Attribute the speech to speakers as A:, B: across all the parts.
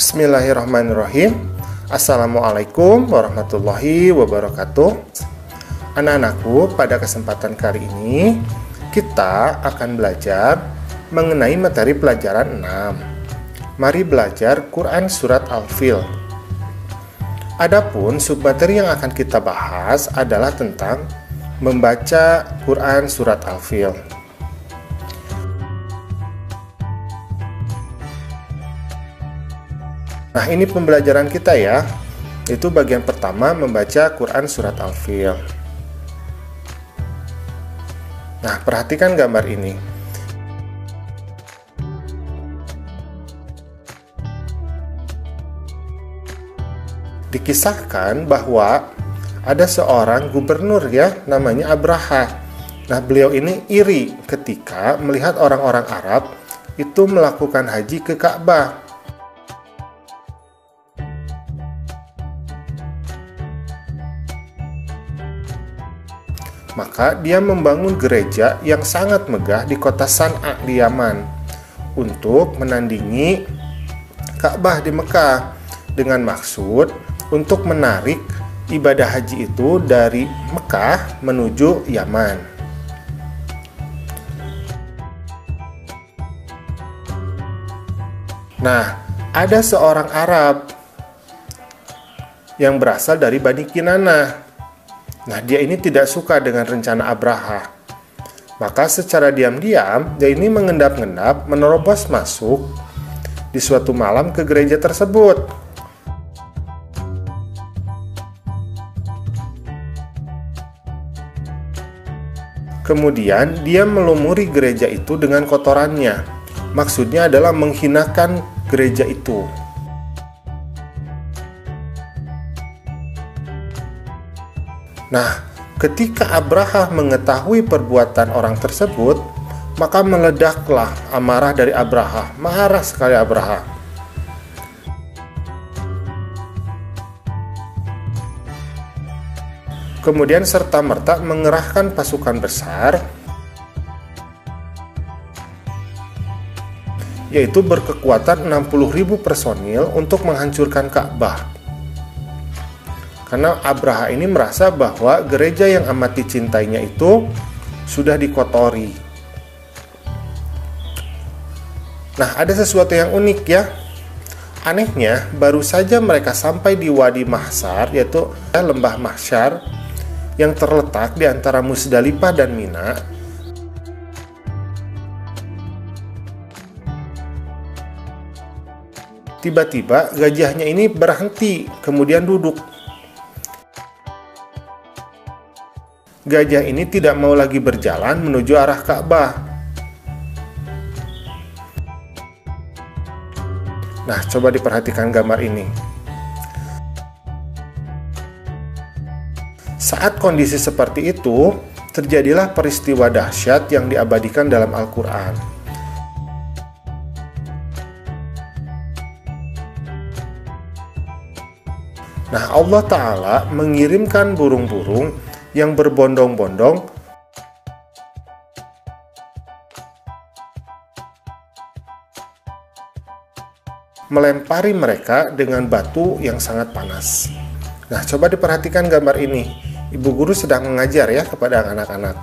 A: Bismillahirrahmanirrahim. Assalamualaikum warahmatullahi wabarakatuh. Anak-anakku, pada kesempatan kali ini kita akan belajar mengenai materi pelajaran 6. Mari belajar Quran Surat Al-Fil. Adapun submateri yang akan kita bahas adalah tentang membaca Quran Surat Al-Fil. Nah, ini pembelajaran kita ya. Itu bagian pertama, membaca Quran Surat Al-Fil. Nah, perhatikan gambar ini. Dikisahkan bahwa ada seorang gubernur ya, namanya Abraha. Nah, beliau ini iri ketika melihat orang-orang Arab itu melakukan haji ke Ka'bah. Maka dia membangun gereja yang sangat megah di kota San'a di Yaman untuk menandingi Ka'bah di Mekah dengan maksud untuk menarik ibadah haji itu dari Mekah menuju Yaman. Nah, ada seorang Arab yang berasal dari Bani Kinanah. Nah, dia ini tidak suka dengan rencana Abraha. Maka secara diam-diam, dia ini mengendap-endap menerobos masuk di suatu malam ke gereja tersebut. Kemudian, dia melumuri gereja itu dengan kotorannya. Maksudnya adalah menghinakan gereja itu. Nah, ketika Abraha mengetahui perbuatan orang tersebut, maka meledaklah amarah dari Abraha. Marah sekali Abraha. Kemudian serta-merta mengerahkan pasukan besar, yaitu berkekuatan 60.000 personil untuk menghancurkan Ka'bah. Karena Abraha ini merasa bahwa gereja yang amat dicintainya itu sudah dikotori. Nah, ada sesuatu yang unik ya. Anehnya, baru saja mereka sampai di Wadi Mahsyar, yaitu lembah Mahsyar yang terletak di antara Musdalifah dan Mina. Tiba-tiba gajahnya ini berhenti, kemudian duduk. Gajah ini tidak mau lagi berjalan menuju arah Ka'bah. Nah, coba diperhatikan gambar ini. Saat kondisi seperti itu, terjadilah peristiwa dahsyat yang diabadikan dalam Al-Quran. Nah, Allah Ta'ala mengirimkan burung-burung yang berbondong-bondong melempari mereka dengan batu yang sangat panas. Nah, coba diperhatikan gambar ini. Ibu guru sedang mengajar ya kepada anak-anak.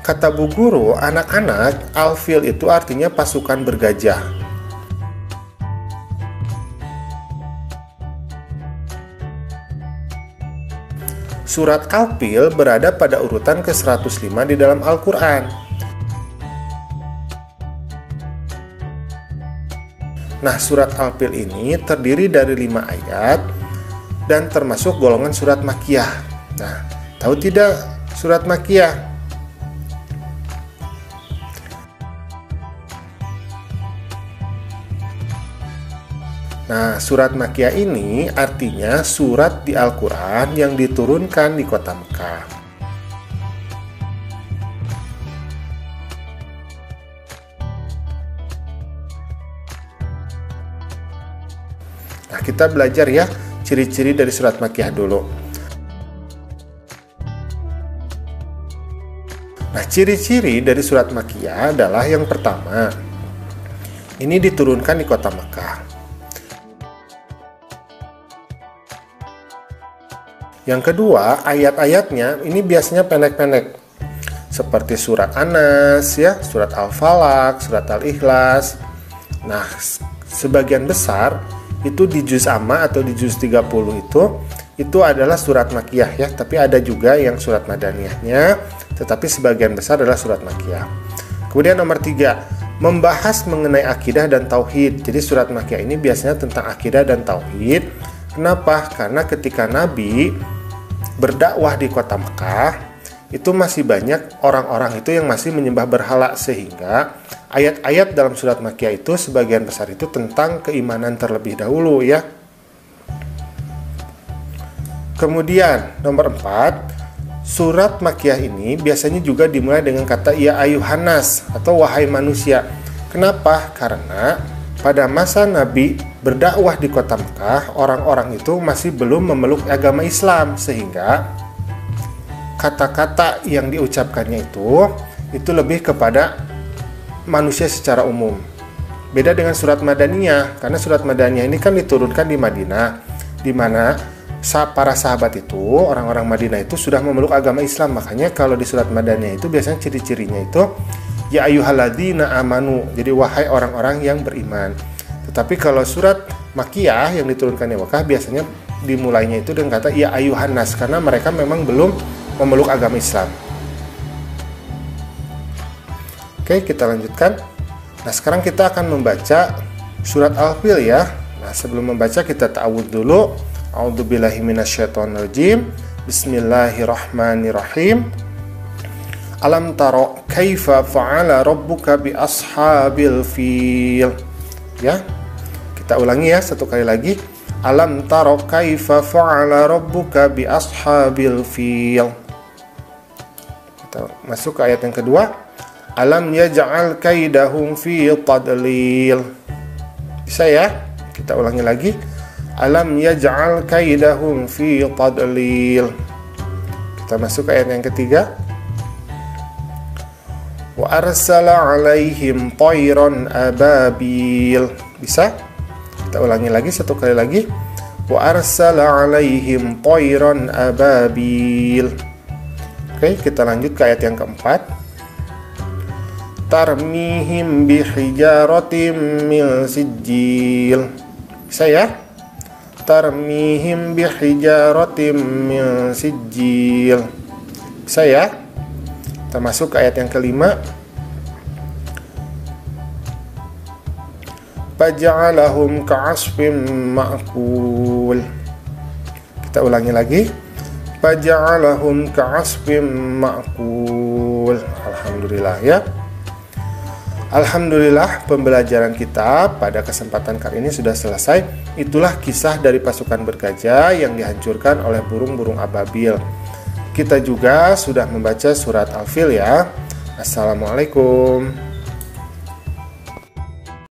A: Kata bu guru, anak-anak, Al-Fil itu artinya pasukan bergajah. Surat Al-Fil berada pada urutan ke-105 di dalam Al-Quran. Nah, surat Al-Fil ini terdiri dari 5 ayat dan termasuk golongan surat Makkiyah. Nah, tahu tidak surat Makkiyah? Nah, surat Makkiyah ini artinya surat di Al-Quran yang diturunkan di kota Mekah. Nah, kita belajar ya ciri-ciri dari surat Makkiyah dulu. Nah, ciri-ciri dari surat Makkiyah adalah yang pertama, ini diturunkan di kota Mekah. Yang kedua, ayat-ayatnya ini biasanya pendek-pendek, seperti surat An-Nas, ya, surat Al-Falaq, surat Al-Ikhlas. Nah, sebagian besar itu di juz amma atau di juz 30 itu adalah surat Makkiyah, ya, tapi ada juga yang surat Madaniyahnya, tetapi sebagian besar adalah surat Makkiyah. Kemudian nomor 3, membahas mengenai akidah dan tauhid. Jadi surat Makkiyah ini biasanya tentang akidah dan tauhid. Kenapa? Karena ketika Nabi berdakwah di kota Mekah, itu masih banyak orang-orang itu yang masih menyembah berhala, sehingga ayat-ayat dalam surat Makkiyah itu sebagian besar itu tentang keimanan terlebih dahulu, ya. Kemudian nomor 4, surat Makkiyah ini biasanya juga dimulai dengan kata ya ayuhanas atau wahai manusia. Kenapa? Karena pada masa Nabi berdakwah di kota Mekah, orang-orang itu masih belum memeluk agama Islam, sehingga kata-kata yang diucapkannya itu lebih kepada manusia secara umum. Beda dengan surat Madaniyah, karena surat Madaniyah ini kan diturunkan di Madinah, di mana para sahabat itu, orang-orang Madinah itu sudah memeluk agama Islam. Makanya kalau di surat Madaniyah itu biasanya ciri-cirinya itu ya ayyuhalladzina amanu, jadi wahai orang-orang yang beriman. Tetapi kalau surat Makkiyah yang diturunkan di Mekah biasanya dimulainya itu dengan kata ya ayyuhannas, karena mereka memang belum memeluk agama Islam. Oke, kita lanjutkan. Nah, sekarang kita akan membaca surat Al-Fil, ya. Nah, sebelum membaca kita ta'awudz dulu. A'udzubillahi minasyaitonirrajim. Bismillahirrahmanirrahim. Alam taro kaifa fa'ala rabbuka bi ashabil fil. Ya. Kita ulangi ya satu kali lagi. Alam taro kaifa fa'ala rabbuka bi ashabil fil. Kita masuk ke ayat yang kedua. Alam yaj'al kaidahum fi tadlil. Bisa ya? Kita ulangi lagi. Alam yaj'al kaidahum fi tadlil. Kita masuk ke ayat yang ketiga. Wa arsala 'alaihim tayran ababil. Bisa? Kita ulangi lagi satu kali lagi. Wa arsala 'alaihim tayran ababil. Oke, kita lanjut ke ayat yang keempat. Tarmihim bihijaratim min sijil. Bisa ya? Tarmihim bihijaratim min sijil. Bisa ya? Kita masuk ke ayat yang kelima. Faja'alahum ka'asfim ma'kul. Kita ulangi lagi. Faja'alahum ka'asfim ma'kul. Alhamdulillah, ya. Alhamdulillah, pembelajaran kita pada kesempatan kali ini sudah selesai. Itulah kisah dari pasukan bergajah yang dihancurkan oleh burung-burung ababil. Kita juga sudah membaca surat Al-Fil, ya. Assalamualaikum.